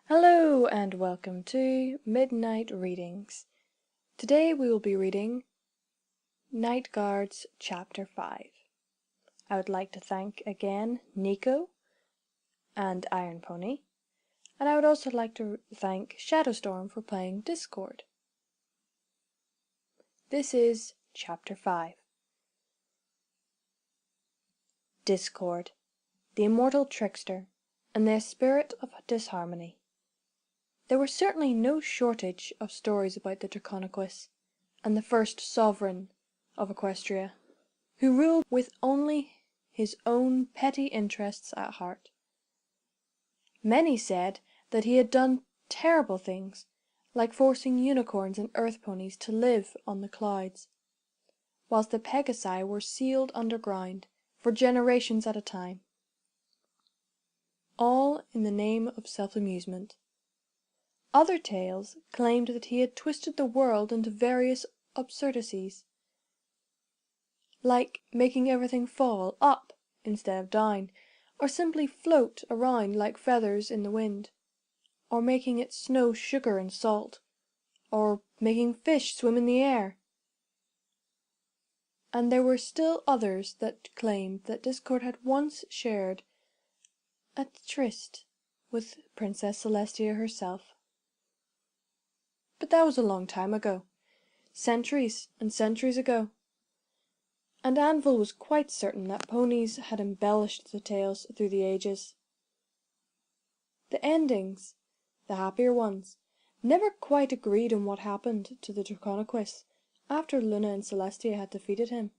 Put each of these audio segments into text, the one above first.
Hello and welcome to Midnight Readings. Today we will be reading Night Guards Chapter 5. I would like to thank again Nico and Iron Pony, and I would also like to thank Shadowstorm for playing Discord. This is Chapter 5. Discord, the immortal trickster, and the spirit of disharmony. There was certainly no shortage of stories about the Draconequus and the first sovereign of Equestria, who ruled with only his own petty interests at heart. Many said that he had done terrible things, like forcing unicorns and earth ponies to live on the clouds, whilst the Pegasi were sealed underground for generations at a time, all in the name of self-amusement. Other tales claimed that he had twisted the world into various absurdities, like making everything fall up instead of down, or simply float around like feathers in the wind, or making it snow sugar and salt, or making fish swim in the air. And there were still others that claimed that Discord had once shared a tryst with Princess Celestia herself. But that was a long time ago, centuries and centuries ago, and Anvil was quite certain that ponies had embellished the tales through the ages. The endings, the happier ones, never quite agreed on what happened to the Draconequus after Luna and Celestia had defeated him.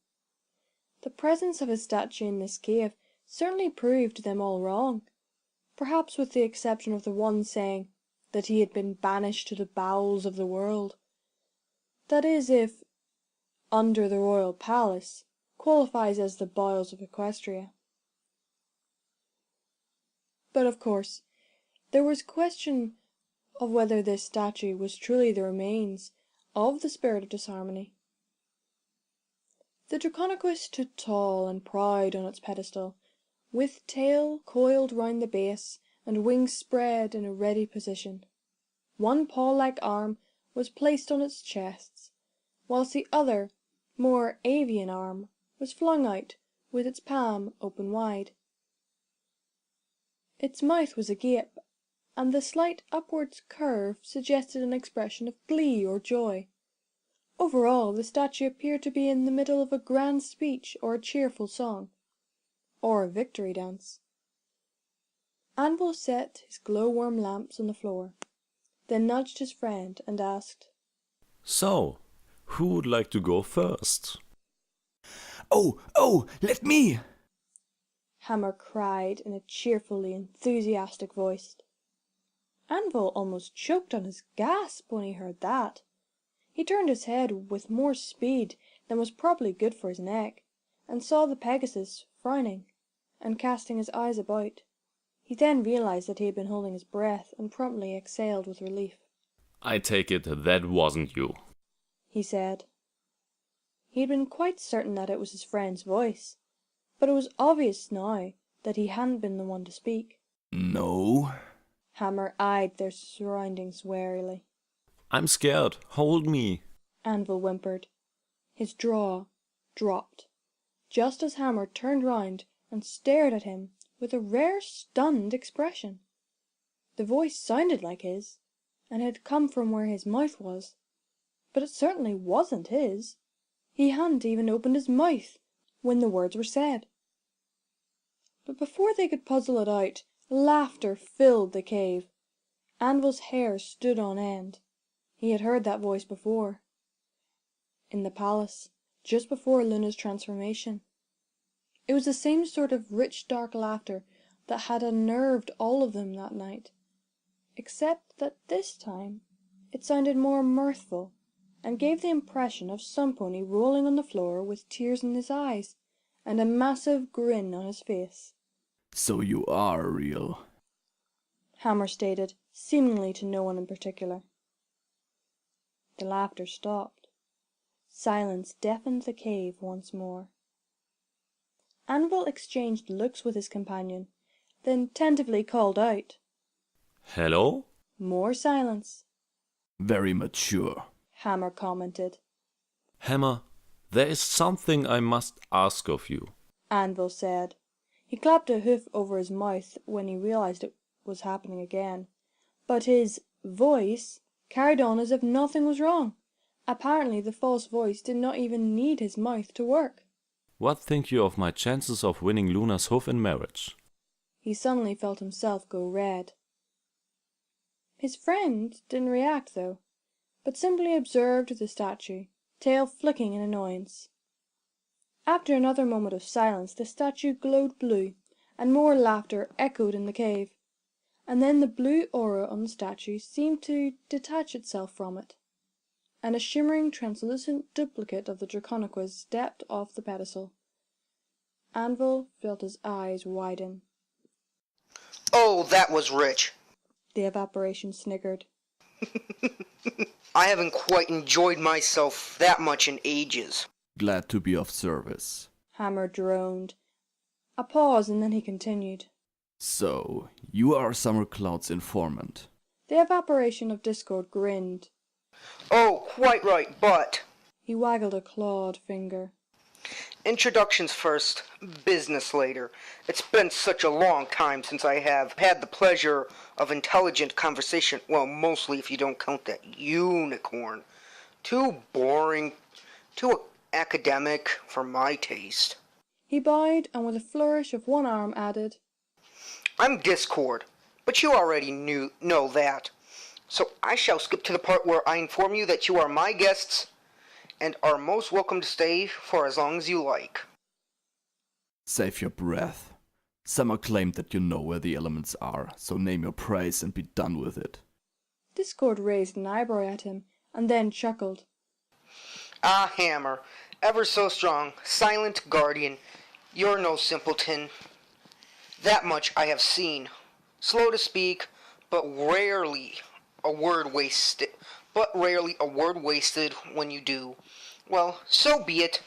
The presence of his statue in this cave certainly proved them all wrong, perhaps with the exception of the one saying that he had been banished to the bowels of the world. That is, if "under the royal palace" qualifies as the bowels of Equestria. But of course there was question of whether this statue was truly the remains of the spirit of disharmony. The Draconequus stood tall and proud on its pedestal, with tail coiled round the base and wings spread in a ready position. One paw-like arm was placed on its chest, whilst the other, more avian arm was flung out with its palm open wide. Its mouth was agape, and the slight upwards curve suggested an expression of glee or joy. Overall, the statue appeared to be in the middle of a grand speech or a cheerful song, or a victory dance. Anvil set his glow-worm lamps on the floor, then nudged his friend and asked, "So, who would like to go first?" Oh, let me!" Hammer cried in a cheerfully enthusiastic voice. Anvil almost choked on his gasp when he heard that. He turned his head with more speed than was probably good for his neck, and saw the Pegasus frowning and casting his eyes about. He then realized that he had been holding his breath and promptly exhaled with relief. "I take it that wasn't you," he said. He had been quite certain that it was his friend's voice, but it was obvious now that he hadn't been the one to speak. "No." Hammer eyed their surroundings warily. "I'm scared. Hold me." Anvil whimpered. His jaw dropped, just as Hammer turned round and stared at him with a rare stunned expression. The voice sounded like his, and had come from where his mouth was, but it certainly wasn't his. He hadn't even opened his mouth when the words were said. But before they could puzzle it out, laughter filled the cave. Anvil's hair stood on end. He had heard that voice before, in the palace, just before Luna's transformation. It was the same sort of rich dark laughter that had unnerved all of them that night, except that this time it sounded more mirthful and gave the impression of some pony rolling on the floor with tears in his eyes and a massive grin on his face. "So you are real," Hammer stated, seemingly to no one in particular. The laughter stopped. Silence deafened the cave once more. Anvil exchanged looks with his companion, then tentatively called out, "Hello? More silence. Very mature. Hammer commented. Hammer, there is something I must ask of you. Anvil said. He clapped a hoof over his mouth when he realized it was happening again. But his voice carried on as if nothing was wrong. Apparently the false voice did not even need his mouth to work. What think you of my chances of winning Luna's hoof in marriage? He suddenly felt himself go red. His friend didn't react, though, but simply observed the statue, tail flicking in annoyance. After another moment of silence, the statue glowed blue, and more laughter echoed in the cave. And then the blue aura on the statue seemed to detach itself from it, and a shimmering translucent duplicate of the Draconequus stepped off the pedestal. Anvil felt his eyes widen. Oh, that was rich. The evaporation sniggered. I haven't quite enjoyed myself that much in ages. Glad to be of service. Hammer droned. A pause, and then he continued. So, you are Summer Cloud's informant. The evaporation of discord grinned. Oh, quite right, but... He waggled a clawed finger. Introductions first, business later. It's been such a long time since I have had the pleasure of intelligent conversation. Well, mostly if you don't count that unicorn. Too boring, too academic for my taste. He bowed and with a flourish of one arm added, I'm Discord, but you already know that. So I shall skip to the part where I inform you that you are my guests and are most welcome to stay for as long as you like. Save your breath. Summer claimed that you know where the elements are, so name your price and be done with it. Discord raised an eyebrow at him, and then chuckled. Ah, Hammer, ever so strong, silent guardian, you're no simpleton. That much I have seen. Slow to speak, but rarely a word wasted when you do. Well, so be it.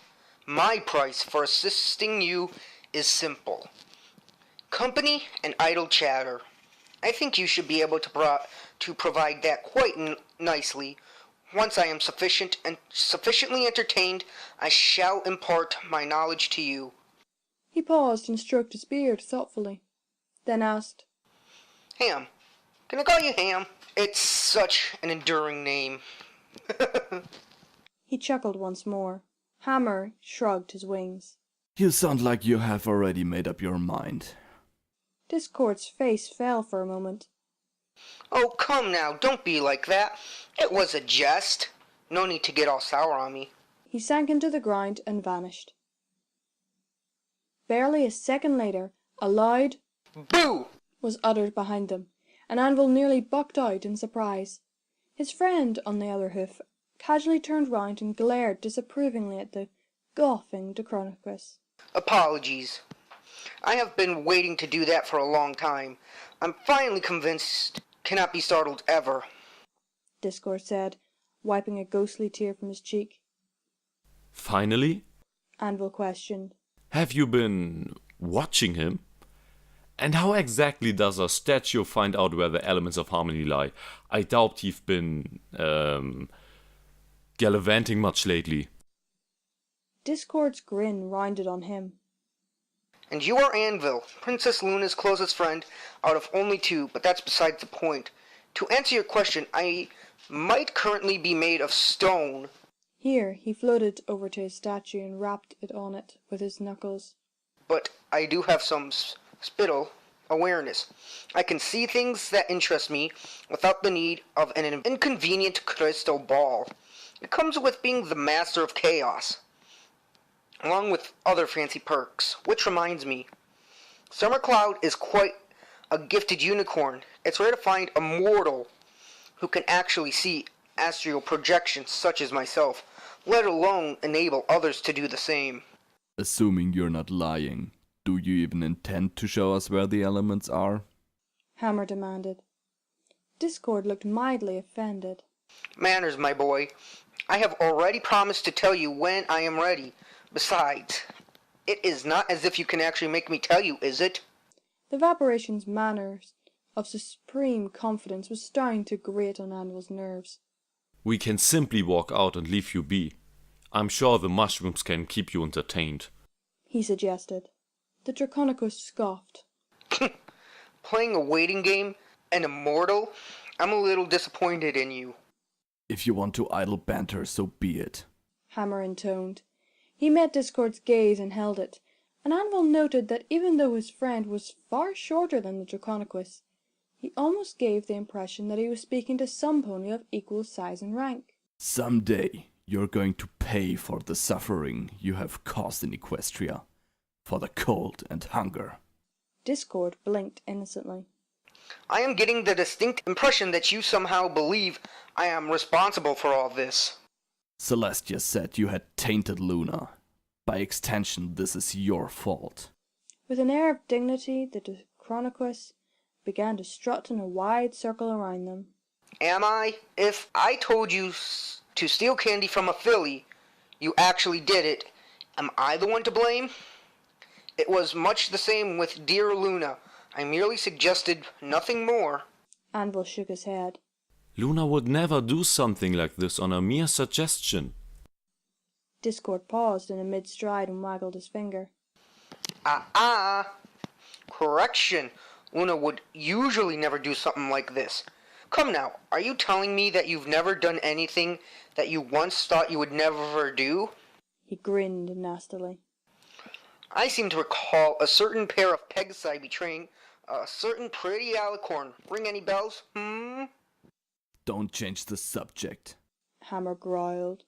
My price for assisting you is simple. Company and idle chatter. I think you should be able to provide that quite nicely. Once I am sufficiently entertained, I shall impart my knowledge to you. He paused and stroked his beard thoughtfully, then asked, Ham. Can I call you Ham? It's such an enduring name. He chuckled once more. Hammer shrugged his wings. You sound like you have already made up your mind. Discord's face fell for a moment. Oh, come now, don't be like that. It was a jest. No need to get all sour on me. He sank into the ground and vanished. Barely a second later, a loud Boo! was uttered behind them, and Anvil nearly bucked out in surprise. His friend, on the other hoof, casually turned round and glared disapprovingly at the golfing Draconequus. Apologies. I have been waiting to do that for a long time. I'm finally convinced cannot be startled ever. Discord said, wiping a ghostly tear from his cheek. Finally? Anvil questioned. Have you been watching him? And how exactly does a statue find out where the elements of harmony lie? I doubt you've been, gallivanting much lately. Discord's grin rounded on him. And you are Anvil, Princess Luna's closest friend out of only two, but that's besides the point. To answer your question, I might currently be made of stone. Here he floated over to his statue and rapped it on it with his knuckles. But I do have some spittle awareness. I can see things that interest me without the need of an inconvenient crystal ball. It comes with being the master of chaos, along with other fancy perks. Which reminds me, Summer Cloud is quite a gifted unicorn. It's rare to find a mortal who can actually see astral projections such as myself, let alone enable others to do the same. Assuming you're not lying, do you even intend to show us where the elements are? Hammer demanded. Discord looked mildly offended. Manners, my boy. I have already promised to tell you when I am ready. Besides, it is not as if you can actually make me tell you, is it? The evaporation's manner of supreme confidence was starting to grate on Anvil's nerves. We can simply walk out and leave you be. I'm sure the mushrooms can keep you entertained, he suggested. The Draconicus scoffed. Playing a waiting game? An immortal? I'm a little disappointed in you. If you want to idle banter, so be it, Hammer intoned. He met Discord's gaze and held it, and Anvil noted that even though his friend was far shorter than the Draconicus, he almost gave the impression that he was speaking to some pony of equal size and rank. Someday you're going to pay for the suffering you have caused in Equestria, for the cold and hunger. Discord blinked innocently. I am getting the distinct impression that you somehow believe I am responsible for all this. Celestia said you had tainted Luna. By extension, this is your fault. With an air of dignity, the Draconicus began to strut in a wide circle around them. Am I? If I told you to steal candy from a filly, you actually did it, am I the one to blame? It was much the same with dear Luna. I merely suggested nothing more. Anvil shook his head. Luna would never do something like this on a mere suggestion. Discord paused in a mid-stride and waggled his finger. Correction. Luna would usually never do something like this. Come now, are you telling me that you've never done anything that you once thought you would never do? He grinned nastily. I seem to recall a certain pair of Pegasi betraying a certain pretty alicorn. Ring any bells? Don't change the subject. Hammer growled.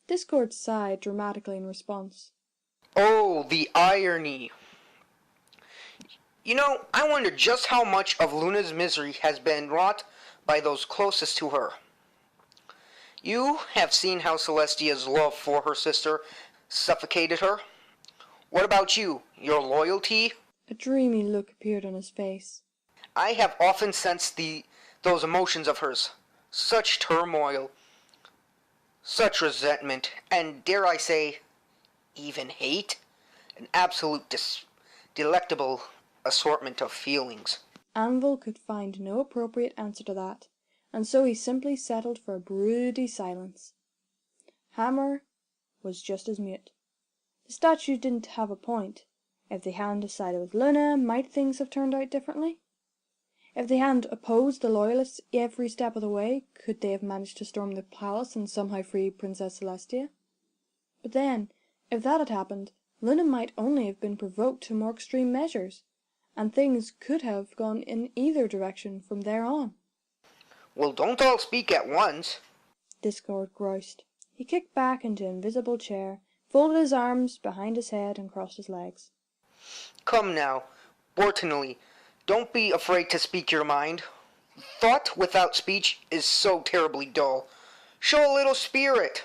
Discord sighed dramatically in response. Oh, the irony. You know, I wonder just how much of Luna's misery has been wrought by those closest to her. You have seen how Celestia's love for her sister suffocated her. What about you? Your loyalty? A dreamy look appeared on his face. I have often sensed those emotions of hers. Such turmoil, such resentment, and dare I say, even hate? An absolute delectable assortment of feelings. Anvil could find no appropriate answer to that, and so he simply settled for a broody silence. Hammer was just as mute. The statue didn't have a point. If they hadn't decided with Luna, might things have turned out differently? If they hadn't opposed the Loyalists every step of the way, could they have managed to storm the palace and somehow free Princess Celestia? But then, if that had happened, Luna might only have been provoked to more extreme measures, and things could have gone in either direction from there on. Well, don't all speak at once. Discord groused. He kicked back into an invisible chair, folded his arms behind his head, and crossed his legs. Come now, Bolton, don't be afraid to speak your mind. Thought without speech is so terribly dull. Show a little spirit.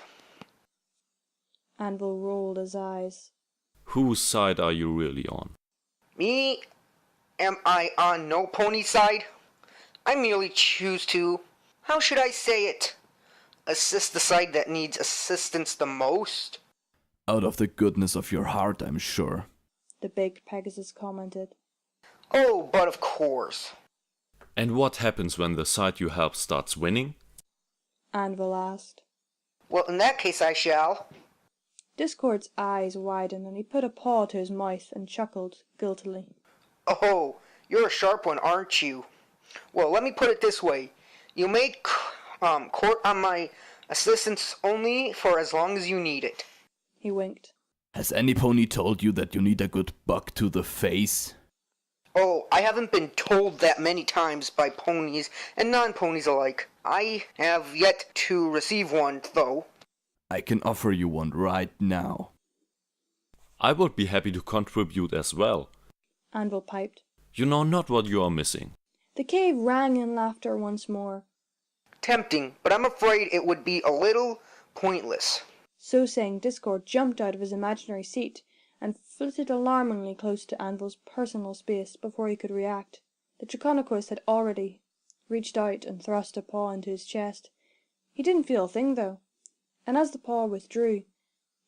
Anvil rolled his eyes. Whose side are you really on? Me? Am I on no pony side? I merely choose to, how should I say it, assist the side that needs assistance the most. Out of the goodness of your heart, I'm sure. The big Pegasus commented. Oh, but of course. And what happens when the side you help starts winning? Anvil asked. Well, in that case I shall. Discord's eyes widened and he put a paw to his mouth and chuckled guiltily. Oh, you're a sharp one, aren't you? Well, let me put it this way. You may court on my assistance only for as long as you need it. He winked. Has any pony told you that you need a good buck to the face? Oh, I haven't been told that many times by ponies and non-ponies alike. I have yet to receive one, though. I can offer you one right now. I would be happy to contribute as well. Anvil piped. You know not what you are missing. The cave rang in laughter once more. Tempting, but I'm afraid it would be a little pointless. So saying, Discord jumped out of his imaginary seat and flitted alarmingly close to Anvil's personal space before he could react. The Draconicus had already reached out and thrust a paw into his chest. He didn't feel a thing, though, and as the paw withdrew,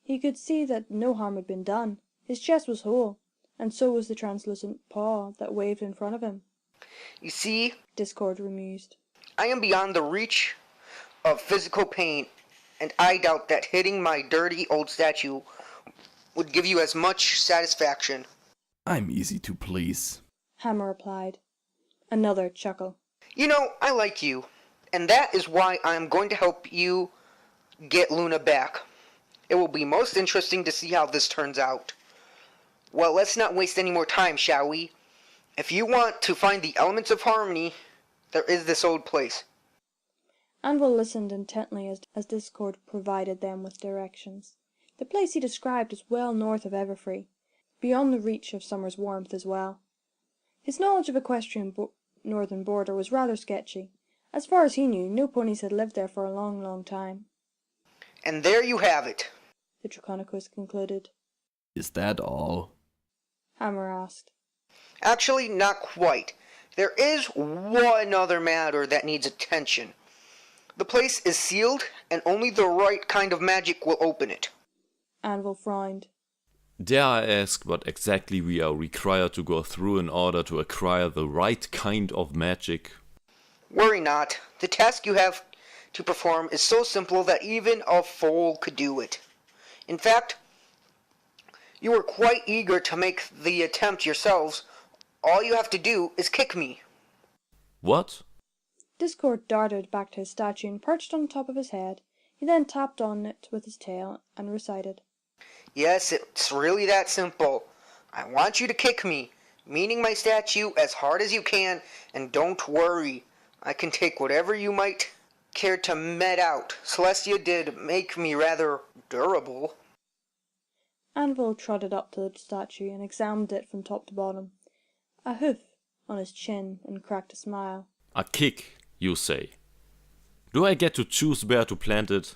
he could see that no harm had been done. His chest was whole, and so was the translucent paw that waved in front of him. You see, Discord remused. I am beyond the reach of physical pain, and I doubt that hitting my dirty old statue would give you as much satisfaction. I'm easy to please. Hammer replied. Another chuckle. You know, I like you, and that is why I am going to help you get Luna back. It will be most interesting to see how this turns out. Well, let's not waste any more time, shall we? If you want to find the elements of harmony, there is this old place. Anvil listened intently as Discord provided them with directions. The place he described was well north of Everfree, beyond the reach of summer's warmth as well. His knowledge of Equestrian northern border was rather sketchy. As far as he knew, no ponies had lived there for a long, long time. And there you have it. The Draconicus concluded. Is that all? Hammer asked. Actually, not quite. There is one other matter that needs attention. The place is sealed, and only the right kind of magic will open it. Anvil frowned. Dare I ask what exactly we are required to go through in order to acquire the right kind of magic? Worry not. The task you have to perform is so simple that even a fool could do it. In fact, you were quite eager to make the attempt yourselves. All you have to do is kick me. What? Discord darted back to his statue and perched on top of his head. He then tapped on it with his tail and recited. Yes, it's really that simple. I want you to kick me, meaning my statue, as hard as you can, and don't worry. I can take whatever you might care to met out. Celestia did make me rather durable. Anvil trotted up to the statue and examined it from top to bottom. A hoof on his chin and cracked a smile. A kick, you say. Do I get to choose where to plant it?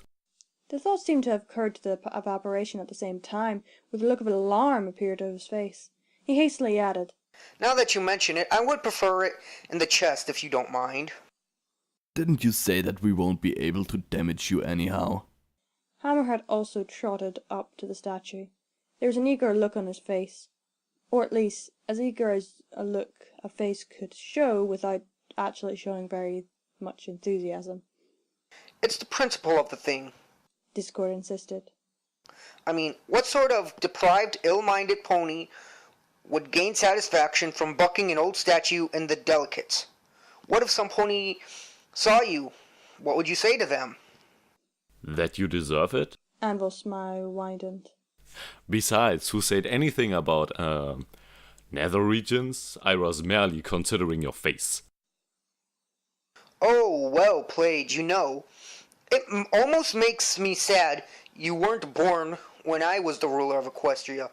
The thought seemed to have occurred to the evaporation at the same time, with a look of alarm appeared on his face. He hastily added, Now that you mention it, I would prefer it in the chest if you don't mind. Didn't you say that we won't be able to damage you anyhow? Hammer had also trotted up to the statue. There was an eager look on his face, or at least as eager as a look a face could show without actually showing very much enthusiasm. It's the principle of the thing. Discord insisted. I mean, what sort of deprived, ill-minded pony would gain satisfaction from bucking an old statue in the delicates? What if some pony saw you? What would you say to them? That you deserve it? Anvil's smile widened. Besides, who said anything about, nether regions? I was merely considering your face. Oh, well played, you know. It almost makes me sad you weren't born when I was the ruler of Equestria.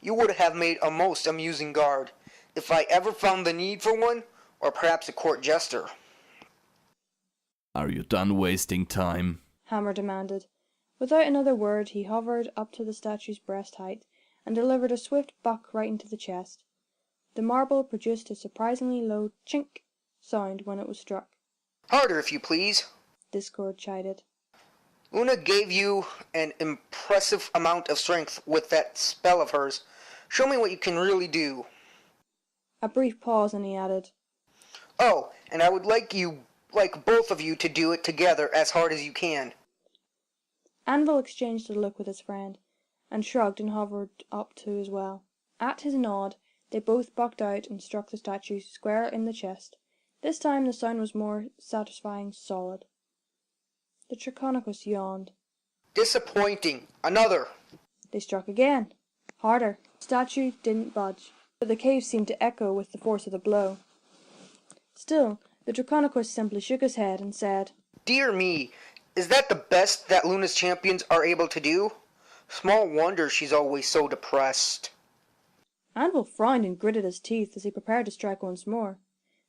You would have made a most amusing guard, if I ever found the need for one, or perhaps a court jester. Are you done wasting time? Hammer demanded. Without another word, he hovered up to the statue's breast height and delivered a swift buck right into the chest. The marble produced a surprisingly low chink sound when it was struck. Harder, if you please. Discord chided. Luna gave you an impressive amount of strength with that spell of hers. Show me what you can really do. A brief pause and he added, Oh, and I would like both of you to do it together as hard as you can. Anvil exchanged a look with his friend, and shrugged and hovered up too as well. At his nod, they both bucked out and struck the statue square in the chest. This time the sound was more satisfying, solid. The Draconicus yawned. Disappointing. Another. They struck again. Harder. The statue didn't budge, but the cave seemed to echo with the force of the blow. Still, the Draconicus simply shook his head and said, Dear me, is that the best that Luna's champions are able to do? Small wonder she's always so depressed. Anvil frowned and gritted his teeth as he prepared to strike once more.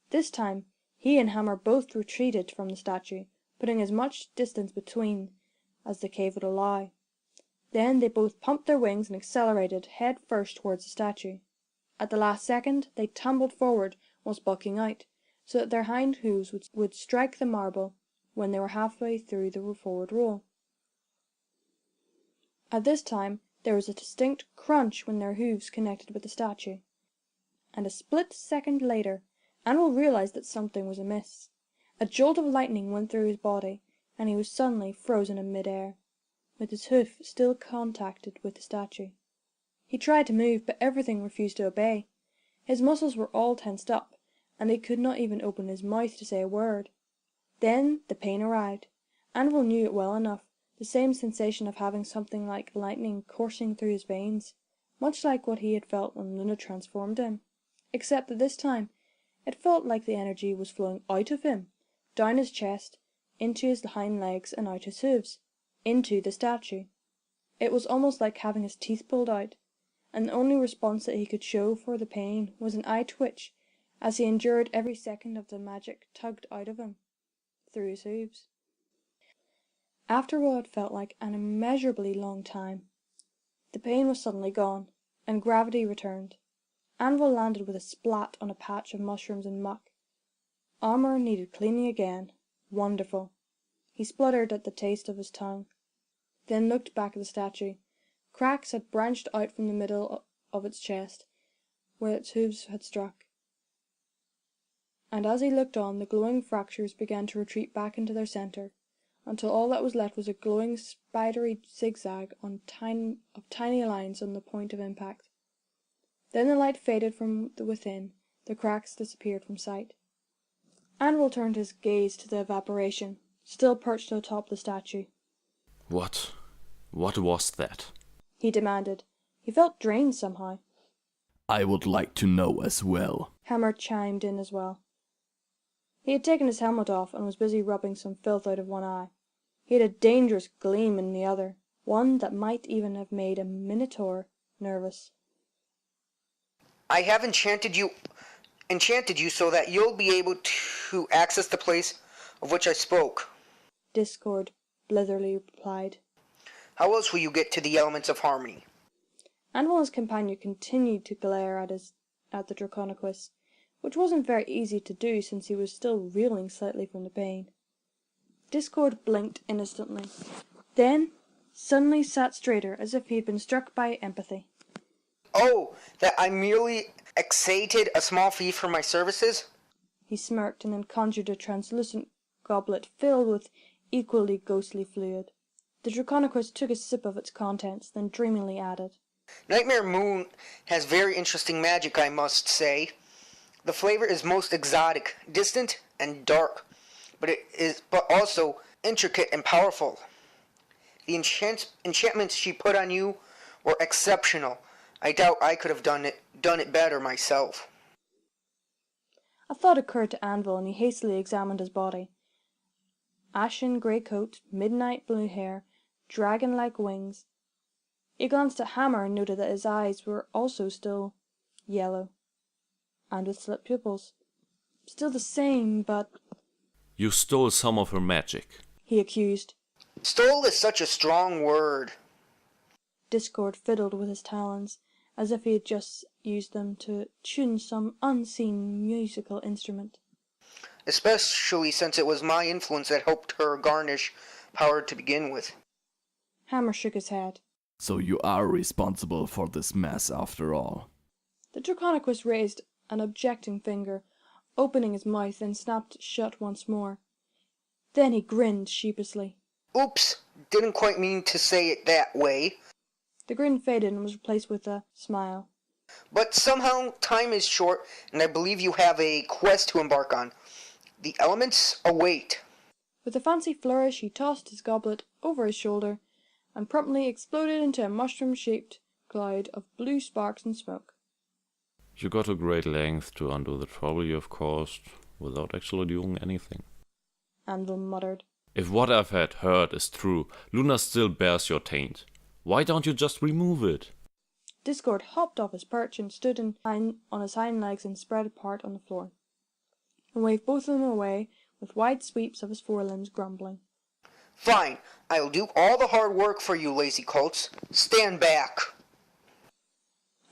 This time, he and Hammer both retreated from the statue, putting as much distance between as the cave would allow. Then they both pumped their wings and accelerated head first towards the statue. At the last second, they tumbled forward whilst bucking out, so that their hind hooves would strike the marble when they were halfway through the forward roll. At this time, there was a distinct crunch when their hooves connected with the statue, and a split second later, Anvil realized that something was amiss. A jolt of lightning went through his body, and he was suddenly frozen in mid-air, with his hoof still contacted with the statue. He tried to move, but everything refused to obey. His muscles were all tensed up, and he could not even open his mouth to say a word. Then the pain arrived. Anvil knew it well enough, the same sensation of having something like lightning coursing through his veins, much like what he had felt when Luna transformed him, except that this time it felt like the energy was flowing out of him, down his chest, into his hind legs and out his hooves, into the statue. It was almost like having his teeth pulled out, and the only response that he could show for the pain was an eye twitch as he endured every second of the magic tugged out of him through his hooves. After what felt like an immeasurably long time, the pain was suddenly gone, and gravity returned. Anvil landed with a splat on a patch of mushrooms and muck. Armor needed cleaning again. Wonderful. He spluttered at the taste of his tongue, then looked back at the statue. Cracks had branched out from the middle of its chest, where its hooves had struck. And as he looked on, the glowing fractures began to retreat back into their center, until all that was left was a glowing spidery zigzag of tiny lines on the point of impact. Then the light faded from within, the cracks disappeared from sight. Anvil turned his gaze to the evaporation, still perched atop the statue. What was that? He demanded. He felt drained somehow. I would like to know as well. Hammer chimed in as well. He had taken his helmet off and was busy rubbing some filth out of one eye. He had a dangerous gleam in the other, one that might even have made a minotaur nervous. I have enchanted you so that you'll be able to access the place of which I spoke. Discord blitherly replied. How else will you get to the elements of harmony? Anvil and his companion continued to glare at the Draconequus, which wasn't very easy to do since he was still reeling slightly from the pain. Discord blinked innocently, then suddenly sat straighter as if he had been struck by empathy. Oh, that I merely accepted a small fee for my services? He smirked and then conjured a translucent goblet filled with equally ghostly fluid. The Draconequus took a sip of its contents, then dreamily added, Nightmare Moon has very interesting magic, I must say. The flavor is most exotic, distant, and dark, but also intricate and powerful. The enchantments she put on you were exceptional. I doubt I could have done it better myself. A thought occurred to Anvil, and he hastily examined his body. Ashen grey coat, midnight blue hair, dragon-like wings. He glanced at Hammer and noted that his eyes were also still yellow, and with slit pupils. Still the same, but... You stole some of her magic, he accused. Stole is such a strong word. Discord fiddled with his talons, as if he had just used them to tune some unseen musical instrument. Especially since it was my influence that helped her garnish power to begin with. Hammer shook his head. So you are responsible for this mess after all. The Draconequus raised an objecting finger, opening his mouth, and snapped shut once more. Then he grinned sheepishly. Oops, didn't quite mean to say it that way. The grin faded and was replaced with a smile. But somehow time is short, and I believe you have a quest to embark on. The elements await. With a fancy flourish, he tossed his goblet over his shoulder and promptly exploded into a mushroom-shaped cloud of blue sparks and smoke. You got a great length to undo the trouble you have caused without actually doing anything. Anvil muttered. If what I've had heard is true, Luna still bears your taint. Why don't you just remove it? Discord hopped off his perch and stood on his hind legs and spread apart on the floor, and waved both of them away with wide sweeps of his forelimbs, grumbling. Fine, I'll do all the hard work for you, lazy colts. Stand back.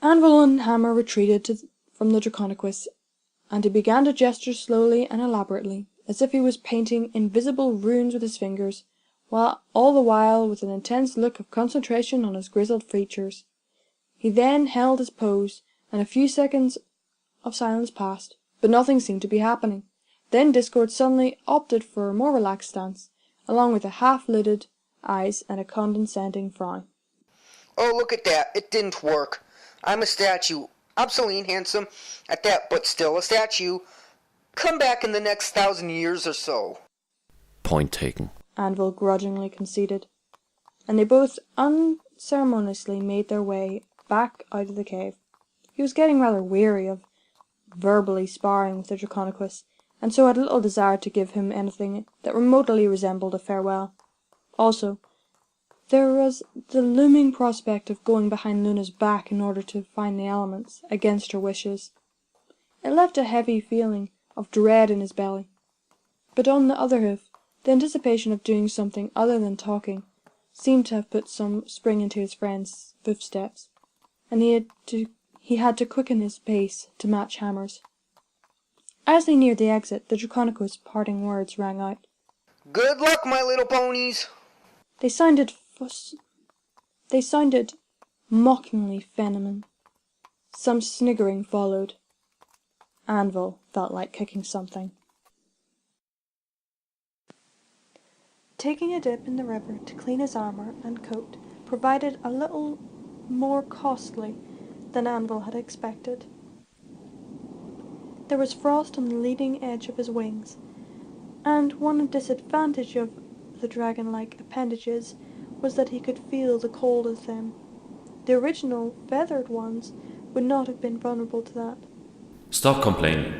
Anvil and Hammer retreated from the Draconequus, and he began to gesture slowly and elaborately, as if he was painting invisible runes with his fingers, while all the while with an intense look of concentration on his grizzled features. He then held his pose, and a few seconds of silence passed, but nothing seemed to be happening. Then Discord suddenly opted for a more relaxed stance, along with a half-lidded eyes and a condescending frown. Oh, look at that. It didn't work. I'm a statue. Obsolete, handsome at that, but still a statue. Come back in the next 1,000 years or so. Point taken. Anvil grudgingly conceded, and they both unceremoniously made their way back out of the cave. He was getting rather weary of verbally sparring with the Draconicus, and so had little desire to give him anything that remotely resembled a farewell. Also, there was the looming prospect of going behind Luna's back in order to find the elements, against her wishes. It left a heavy feeling of dread in his belly. But on the other hoof, the anticipation of doing something other than talking seemed to have put some spring into his friend's footsteps, and he had to quicken his pace to match Hammer's. As they neared the exit, the Draconicus' parting words rang out. Good luck, my little ponies. They sounded mockingly feminine. Some sniggering followed. Anvil felt like kicking something. Taking a dip in the river to clean his armour and coat provided a little more costly than Anvil had expected. There was frost on the leading edge of his wings, and one disadvantage of the dragon-like appendages was that he could feel the cold of them. The original feathered ones would not have been vulnerable to that. Stop complaining.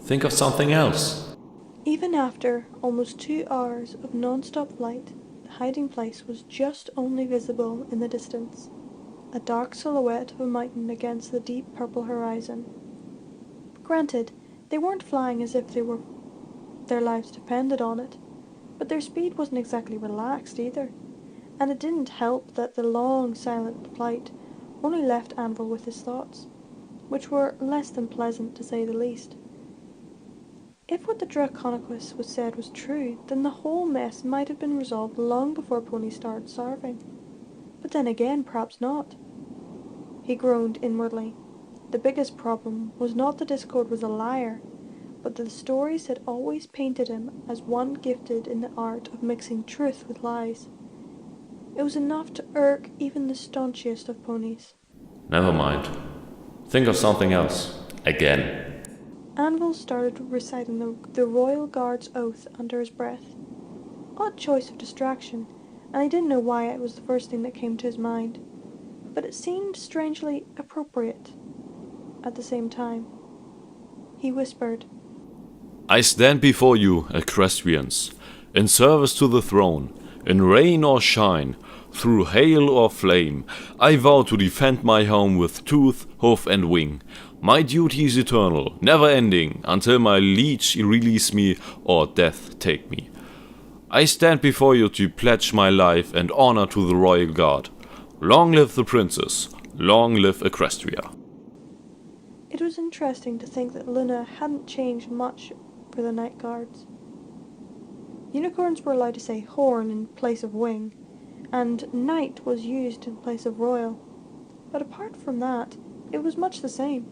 Think of something else. Even after almost 2 hours of non-stop flight, the hiding place was just only visible in the distance, a dark silhouette of a mountain against the deep purple horizon. Granted, they weren't flying as if their lives depended on it, but their speed wasn't exactly relaxed either, and it didn't help that the long, silent flight only left Anvil with his thoughts, which were less than pleasant to say the least. If what the Draconicus was said was true, then the whole mess might have been resolved long before Pony started starving. But then again, perhaps not. He groaned inwardly. The biggest problem was not that Discord was a liar, but that the stories had always painted him as one gifted in the art of mixing truth with lies. It was enough to irk even the staunchest of ponies. Never mind. Think of something else. Again. Anvil started reciting the Royal Guard's oath under his breath. Odd choice of distraction, and he didn't know why it was the first thing that came to his mind, but it seemed strangely appropriate at the same time. He whispered, I stand before you, equestrians, in service to the throne, in rain or shine, through hail or flame. I vow to defend my home with tooth, hoof and wing. My duty is eternal, never ending, until my liege release me or death take me. I stand before you to pledge my life and honor to the royal guard. Long live the princess, long live Equestria. It was interesting to think that Luna hadn't changed much for the night guards. Unicorns were allowed to say horn in place of wing, and knight was used in place of royal, but apart from that, it was much the same.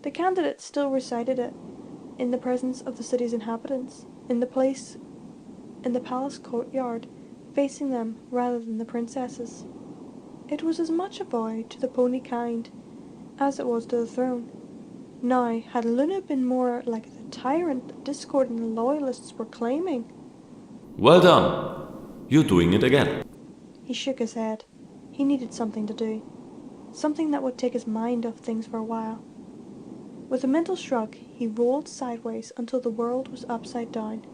The candidate still recited it, in the presence of the city's inhabitants, in the palace courtyard, facing them rather than the princesses. It was as much a vow to the pony kind as it was to the throne. Now, had Luna been more like the tyrant that Discord and the Loyalists were claiming? Well done. You're doing it again. He shook his head. He needed something to do. Something that would take his mind off things for a while. With a mental shrug, he rolled sideways until the world was upside down,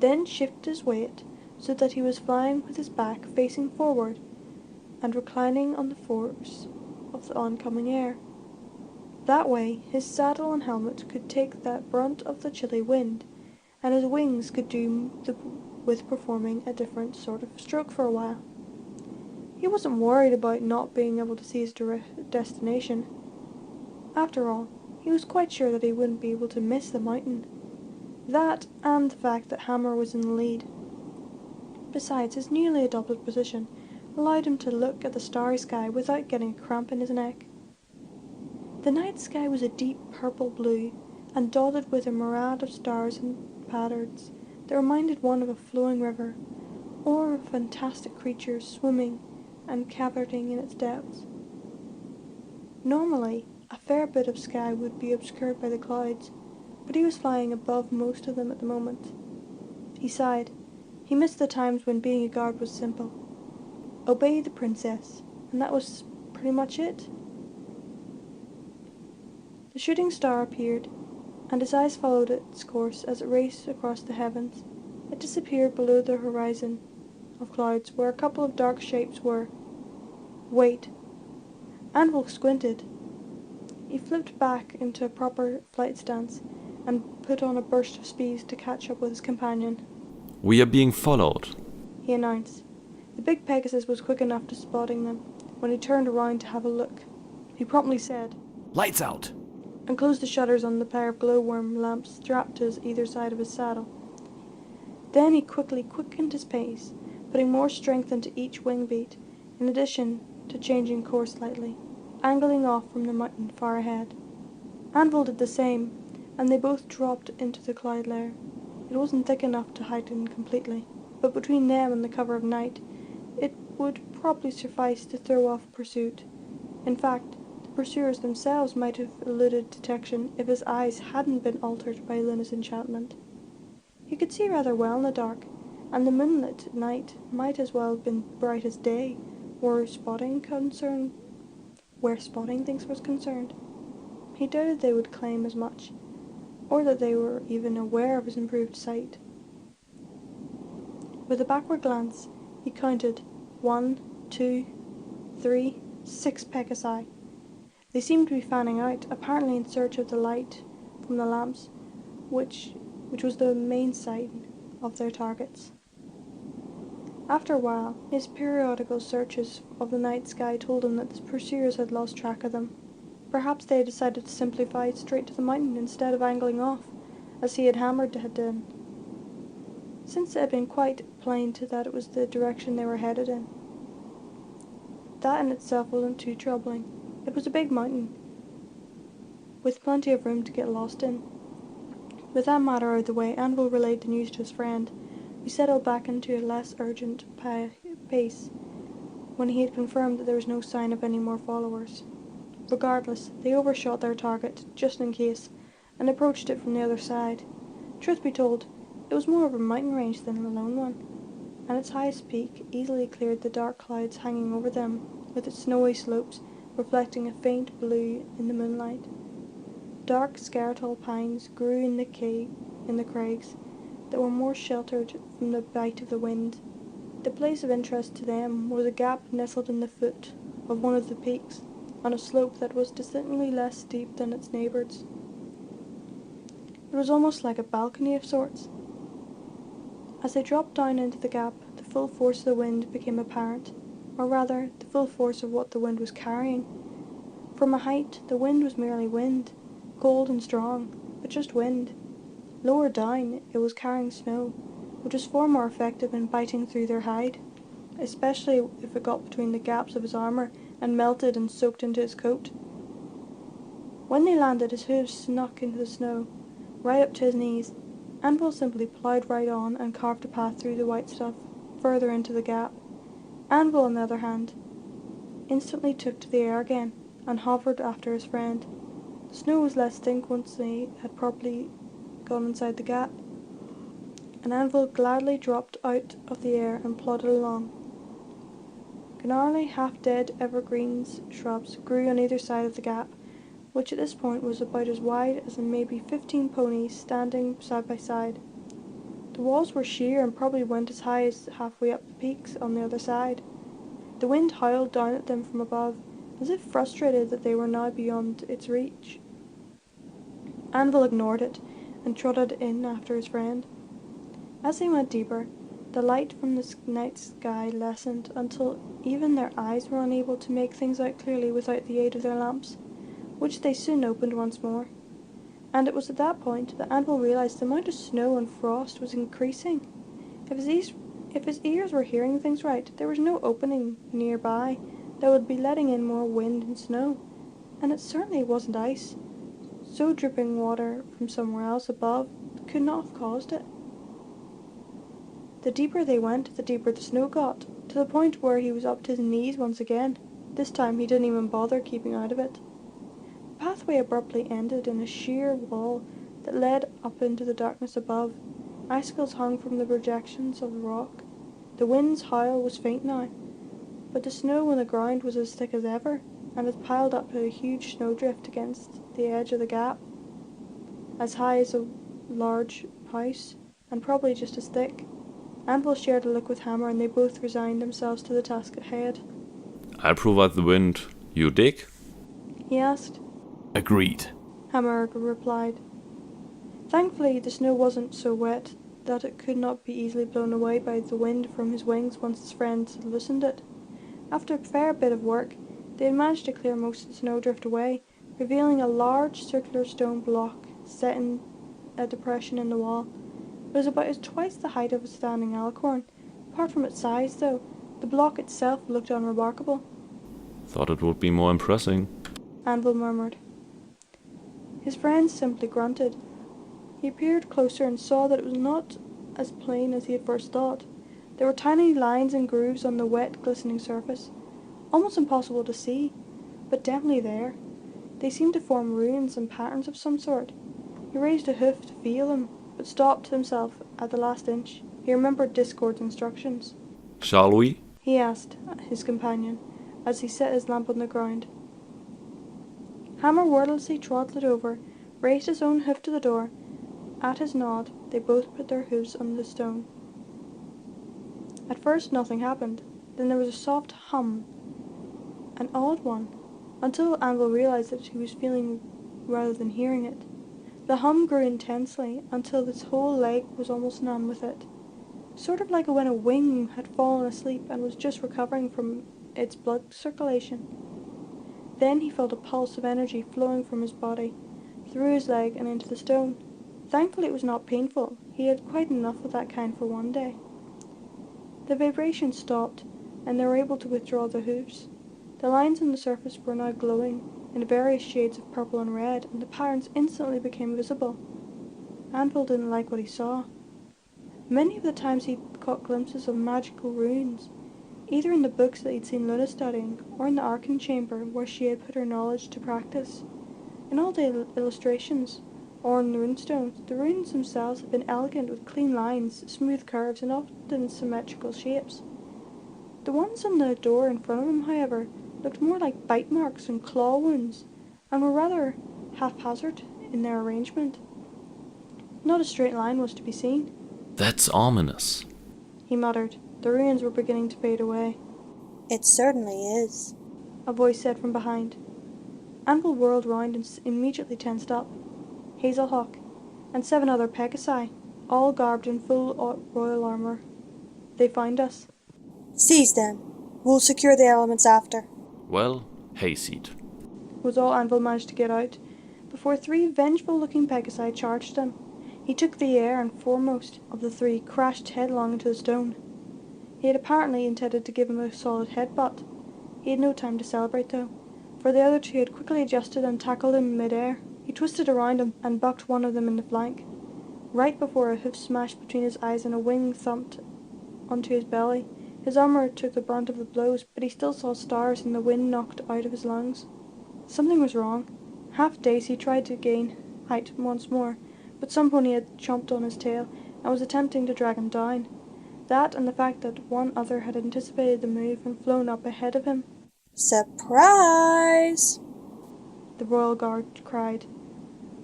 then shifted his weight so that he was flying with his back facing forward and reclining on the force of the oncoming air. That way, his saddle and helmet could take the brunt of the chilly wind, and his wings could do with performing a different sort of stroke for a while. He wasn't worried about not being able to see his destination. After all, he was quite sure that he wouldn't be able to miss the mountain. That, and the fact that Hammer was in the lead. Besides, his newly adopted position allowed him to look at the starry sky without getting a cramp in his neck. The night sky was a deep purple blue, and dotted with a myriad of stars and patterns that reminded one of a flowing river, or of fantastic creatures swimming and cavorting in its depths. Normally, a fair bit of sky would be obscured by the clouds, but he was flying above most of them at the moment. He sighed. He missed the times when being a guard was simple. Obey the princess, and that was pretty much it. The shooting star appeared, and his eyes followed its course as it raced across the heavens. It disappeared below the horizon of clouds, where a couple of dark shapes were. Wait. Anvil squinted. He flipped back into a proper flight stance and put on a burst of speed to catch up with his companion. We are being followed, he announced. The big Pegasus was quick enough to spotting them when he turned around to have a look. He promptly said, "Lights out!" and closed the shutters on the pair of glowworm lamps strapped to either side of his saddle. Then he quickly quickened his pace, putting more strength into each wing beat, in addition to changing course slightly, angling off from the mountain far ahead. Anvil did the same, and they both dropped into the cloud layer. It wasn't thick enough to hide them completely, but between them and the cover of night, it would probably suffice to throw off pursuit. In fact, the pursuers themselves might have eluded detection if his eyes hadn't been altered by Luna's enchantment. He could see rather well in the dark, and the moonlit night might as well have been bright as day, where spotting things was concerned. He doubted they would claim as much, or that they were even aware of his improved sight. With a backward glance, he counted 1, 2, 3, 6 Pegasi. They seemed to be fanning out, apparently in search of the light from the lamps, which was the main sign of their targets. After a while, his periodical searches of the night sky told him that the pursuers had lost track of them. Perhaps they had decided to simplify straight to the mountain instead of angling off, as he had hammered had done, since it had been quite plain that it was the direction they were headed in. That in itself wasn't too troubling. It was a big mountain, with plenty of room to get lost in. With that matter out of the way, Anvil relayed the news to his friend, who settled back into a less urgent pace when he had confirmed that there was no sign of any more followers. Regardless, they overshot their target, just in case, and approached it from the other side. Truth be told, it was more of a mountain range than a lone one, and its highest peak easily cleared the dark clouds hanging over them, with its snowy slopes reflecting a faint blue in the moonlight. Dark scaretol pines grew in the crags that were more sheltered from the bite of the wind. The place of interest to them was a gap nestled in the foot of one of the peaks, on a slope that was distinctly less steep than its neighbours. It was almost like a balcony of sorts. As they dropped down into the gap, the full force of the wind became apparent, or rather, the full force of what the wind was carrying. From a height, the wind was merely wind, cold and strong, but just wind. Lower down, it was carrying snow, which was far more effective in biting through their hide, especially if it got between the gaps of his armour and melted and soaked into his coat. When they landed, his hooves snuck into the snow, right up to his knees. Anvil simply ploughed right on and carved a path through the white stuff, further into the gap. Anvil, on the other hand, instantly took to the air again, and hovered after his friend. The snow was less thick once they had properly gone inside the gap, and Anvil gladly dropped out of the air and plodded along. Gnarly, half-dead evergreens shrubs grew on either side of the gap, which at this point was about as wide as maybe 15 ponies standing side by side. The walls were sheer and probably went as high as halfway up the peaks on the other side. The wind howled down at them from above, as if frustrated that they were now beyond its reach. Anvil ignored it, and trotted in after his friend. As they went deeper, the light from the night sky lessened until even their eyes were unable to make things out clearly without the aid of their lamps, which they soon opened once more. And it was at that point that Anvil realised the amount of snow and frost was increasing. If his ears were hearing things right, there was no opening nearby that would be letting in more wind and snow, and it certainly wasn't ice. so dripping water from somewhere else above could not have caused it. The deeper they went, the deeper the snow got, to the point where he was up to his knees once again. This time he didn't even bother keeping out of it. The pathway abruptly ended in a sheer wall that led up into the darkness above. Icicles hung from the projections of the rock. The wind's howl was faint now, but the snow on the ground was as thick as ever, and had piled up to a huge snowdrift against the edge of the gap, as high as a large house, and probably just as thick. Anvil shared a look with Hammer, and they both resigned themselves to the task at hand. I'll provide the wind. You dig? He asked. Agreed. Hammer replied. Thankfully, the snow wasn't so wet that it could not be easily blown away by the wind from his wings once his friends had loosened it. After a fair bit of work, they had managed to clear most of the snowdrift away, revealing a large circular stone block set in a depression in the wall. It was about twice the height of a standing alicorn. Apart from its size, though, the block itself looked unremarkable. Thought it would be more impressive. Anvil murmured. His friends simply grunted. He peered closer and saw that it was not as plain as he had first thought. There were tiny lines and grooves on the wet, glistening surface, almost impossible to see, but definitely there. They seemed to form runes and patterns of some sort. He raised a hoof to feel them, but stopped himself at the last inch. He remembered Discord's instructions. Shall we? He asked his companion, as he set his lamp on the ground. Hammer wordlessly trotted over, raised his own hoof to the door. At his nod, they both put their hooves on the stone. At first nothing happened. Then there was a soft hum, an odd one, until Anvil realized that he was feeling rather than hearing it. The hum grew intensely until his whole leg was almost numb with it, sort of like when a wing had fallen asleep and was just recovering from its blood circulation. Then he felt a pulse of energy flowing from his body, through his leg and into the stone. Thankfully it was not painful. He had quite enough of that kind for one day. The vibration stopped, and they were able to withdraw the hooves. The lines on the surface were now glowing in various shades of purple and red, and the patterns instantly became visible. Anvil didn't like what he saw. Many of the times he caught glimpses of magical runes, either in the books that he'd seen Luna studying, or in the Arcane Chamber where she had put her knowledge to practice. In all the illustrations, or on the runestones, the runes themselves had been elegant with clean lines, smooth curves, and often symmetrical shapes. The ones on the door in front of him, however, looked more like bite marks and claw wounds, and were rather haphazard in their arrangement. Not a straight line was to be seen. That's ominous, He muttered. The runes were beginning to fade away. It certainly is, A voice said from behind. Anvil whirled round and immediately tensed up. Hazelhawk, and 7 other Pegasi, all garbed in full royal armour. They found us. Seize them. We'll secure the elements after. Well, hayseed. Was all Anvil managed to get out, before 3 vengeful-looking Pegasi charged him. He took the air, and foremost of the 3 crashed headlong into the stone. He had apparently intended to give him a solid headbutt. He had no time to celebrate, though, for the other 2 had quickly adjusted and tackled him in mid-air. He twisted around him and bucked one of them in the flank, right before a hoof smashed between his eyes and a wing thumped onto his belly. His armour took the brunt of the blows, but he still saw stars and the wind knocked out of his lungs. Something was wrong. Half-dazed, he tried to gain height once more, but some pony had chomped on his tail and was attempting to drag him down. That and the fact that one other had anticipated the move and flown up ahead of him. Surprise! The Royal Guard cried,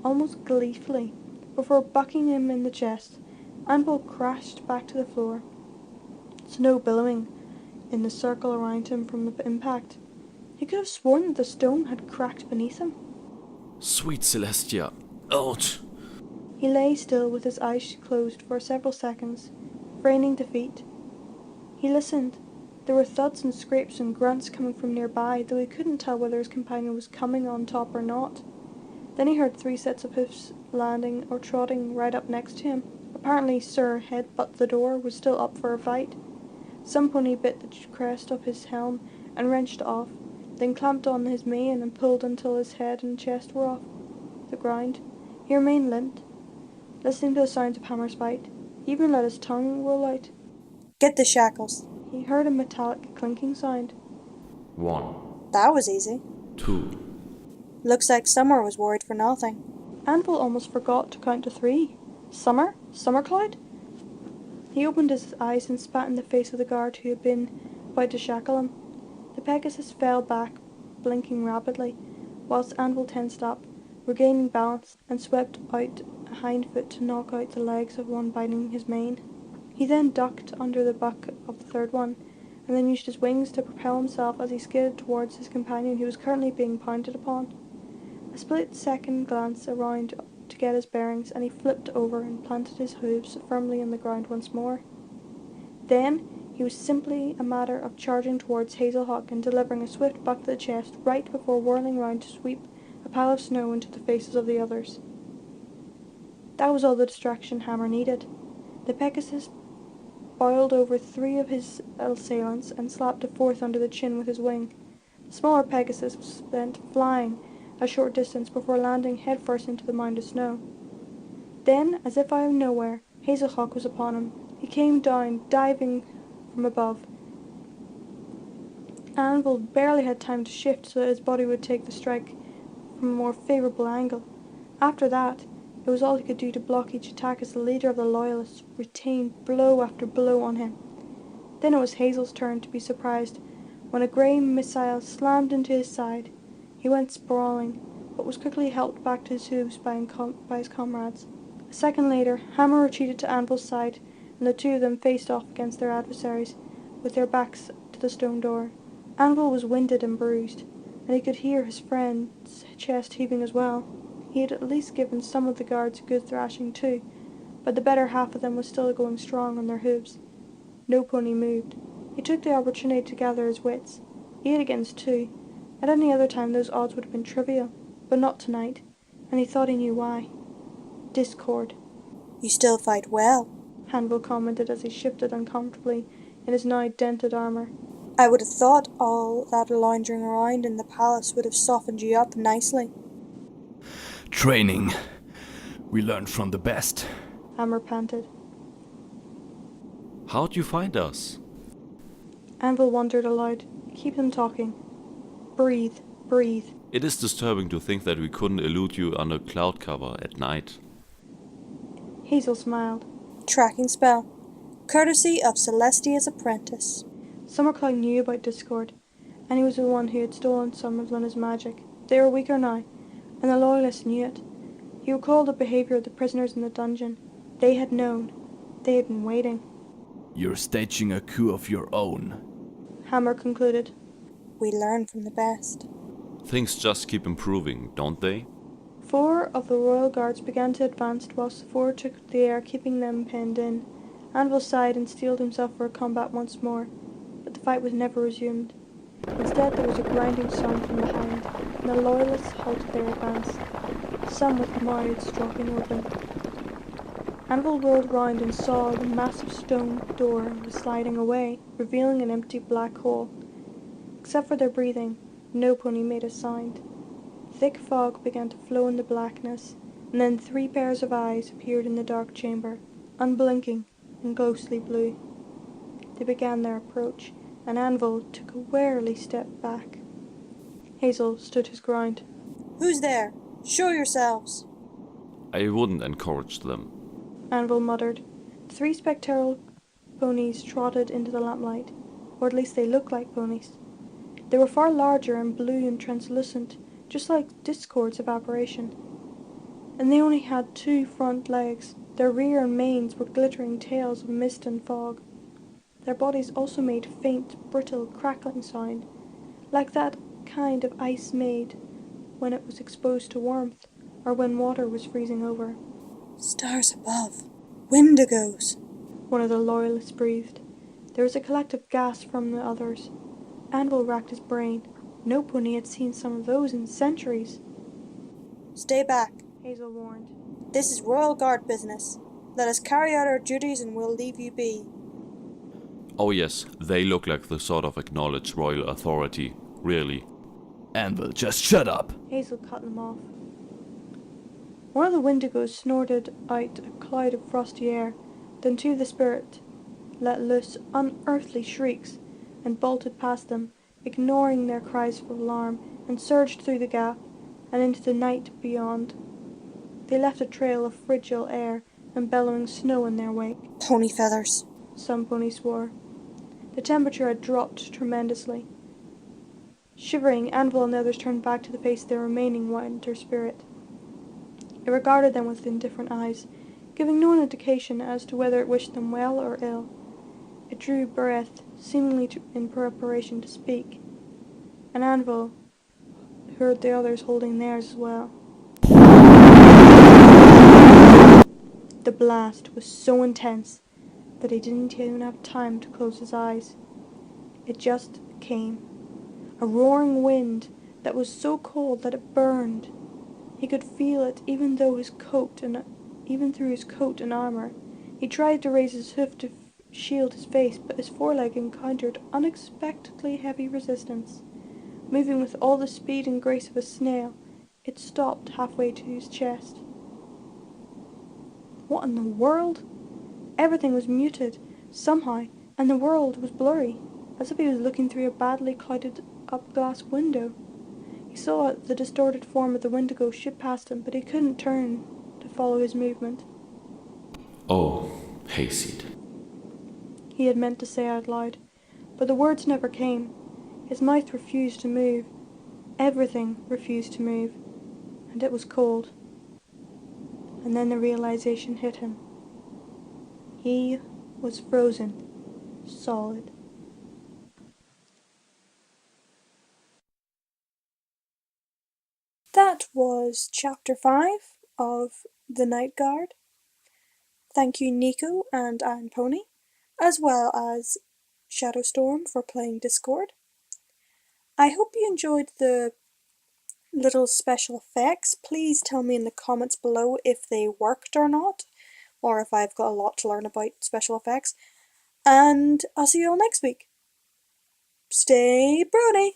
almost gleefully. Before bucking him in the chest, Anvil crashed back to the floor, snow billowing in the circle around him from the impact. He could have sworn that the stone had cracked beneath him. Sweet Celestia. Ouch. He lay still with his eyes closed for several seconds, feigning defeat. He listened. There were thuds and scrapes and grunts coming from nearby, though he couldn't tell whether his companion was coming on top or not. Then he heard 3 sets of hoofs landing or trotting right up next to him. Apparently Sir Headbutt the Door was still up for a fight. Some pony bit the crest of his helm and wrenched off, then clamped on his mane and pulled until his head and chest were off. the ground. He remained limp, listening to the sounds of Hammer's bite. He even let his tongue roll out. Get the shackles. He heard a metallic clinking sound. 1, That was easy. 2. Looks like Summer was worried for nothing. Anvil almost forgot to count to 3. Summer? Summercloud? He opened his eyes and spat in the face of the guard who had been about to shackle him. The Pegasus fell back, blinking rapidly, whilst Anvil tensed up, regaining balance, and swept out a hind foot to knock out the legs of one biting his mane. He then ducked under the buck of the third one, and then used his wings to propel himself as he skidded towards his companion who was currently being pounded upon. A split-second glance around to get his bearings, and he flipped over and planted his hooves firmly in the ground once more. Then he was simply a matter of charging towards Hazelhawk and delivering a swift buck to the chest right before whirling round to sweep a pile of snow into the faces of the others. That was all the distraction Hammer needed. The Pegasus boiled over 3 of his assailants and slapped a 4th under the chin with his wing. The smaller Pegasus was sent flying a short distance before landing headfirst into the mound of snow. Then, as if out of nowhere, Hazelhawk was upon him. He came down, diving from above. Anvil barely had time to shift so that his body would take the strike from a more favourable angle. After that, it was all he could do to block each attack as the leader of the Loyalists retained blow after blow on him. Then it was Hazel's turn to be surprised when a grey missile slammed into his side. He went sprawling, but was quickly helped back to his hooves by his comrades. A second later, Hammer retreated to Anvil's side, and the two of them faced off against their adversaries, with their backs to the stone door. Anvil was winded and bruised, and he could hear his friend's chest heaving as well. He had at least given some of the guards a good thrashing too, but the better half of them was still going strong on their hooves. No pony moved. He took the opportunity to gather his wits. 8 against 2. At any other time those odds would have been trivial, but not tonight, and he thought he knew why. Discord. You still fight well. Anvil commented as he shifted uncomfortably in his now dented armour. I would have thought all that lounging around in the palace would have softened you up nicely. Training. We learned from the best. Hammer panted. How'd you find us? Anvil wondered aloud. Keep them talking. Breathe, breathe. It is disturbing to think that we couldn't elude you under cloud cover at night. Hazel smiled. Tracking spell. Courtesy of Celestia's apprentice. Summercloud knew about Discord, and he was the one who had stolen some of Luna's magic. They were weaker now, and the Loyalists knew it. He recalled the behaviour of the prisoners in the dungeon. They had known. They had been waiting. You're staging a coup of your own. Hammer concluded. We learn from the best. Things just keep improving, don't they? 4 of the royal guards began to advance whilst the 4 took the air, keeping them penned in. Anvil sighed and steeled himself for a combat once more, but the fight was never resumed. Instead there was a grinding sound from behind, and the Loyalists halted their advance, some with mouths dropping open. Anvil rolled round and saw the massive stone door was sliding away, revealing an empty black hole. Except for their breathing, no pony made a sound. Thick fog began to flow in the blackness, and then 3 pairs of eyes appeared in the dark chamber, unblinking and ghostly blue. They began their approach, and Anvil took a warily step back. Hazel stood his ground. Who's there? Show yourselves. I wouldn't encourage them. Anvil muttered. The 3 spectral ponies trotted into the lamplight, or at least they looked like ponies. They were far larger and blue and translucent, just like Discord's evaporation. And they only had 2 front legs. Their rear and manes were glittering tails of mist and fog. Their bodies also made a faint, brittle, crackling sound, like that kind of ice made when it was exposed to warmth, or when water was freezing over. Stars above. Wendigos. One of the Loyalists breathed. There was a collective gasp from the others. Anvil racked his brain. No pony had seen some of those in centuries. Stay back. Hazel warned. This is Royal Guard business. Let us carry out our duties and we'll leave you be. Oh yes, they look like the sort of acknowledged royal authority, really. Anvil, just shut up. Hazel cut them off. One of the Wendigos snorted out a cloud of frosty air, then two of the spirit let loose unearthly shrieks and bolted past them, ignoring their cries of alarm, and surged through the gap and into the night beyond. They left a trail of frigid air and bellowing snow in their wake. Pony feathers. Some ponies swore. The temperature had dropped tremendously. Shivering, Anvil and the others turned back to the face of their remaining winter spirit. It regarded them with indifferent eyes, giving no indication as to whether it wished them well or ill. It drew breath, seemingly in preparation to speak, and Anvil heard the others holding theirs as well. The blast was so intense that he didn't even have time to close his eyes. It just came. A roaring wind that was so cold that it burned. He could feel it even through his coat and armor. He tried to raise his hoof to shield his face, but his foreleg encountered unexpectedly heavy resistance. Moving with all the speed and grace of a snail, it stopped halfway to his chest. What in the world? Everything was muted, somehow, and the world was blurry, as if he was looking through a badly clouded up glass window. He saw the distorted form of the Wendigo shoot past him, but he couldn't turn to follow his movement. Oh, hayseed. He had meant to say out loud, but the words never came. His mouth refused to move. Everything refused to move, and it was cold. And then the realization hit him. He was frozen, solid. That was chapter 5 of The Night Guard. Thank you, Nico and Anne Pony, as well as Shadowstorm for playing Discord. I hope you enjoyed the little special effects. Please tell me in the comments below if they worked or not, or if I've got a lot to learn about special effects. And I'll see you all next week. Stay brony!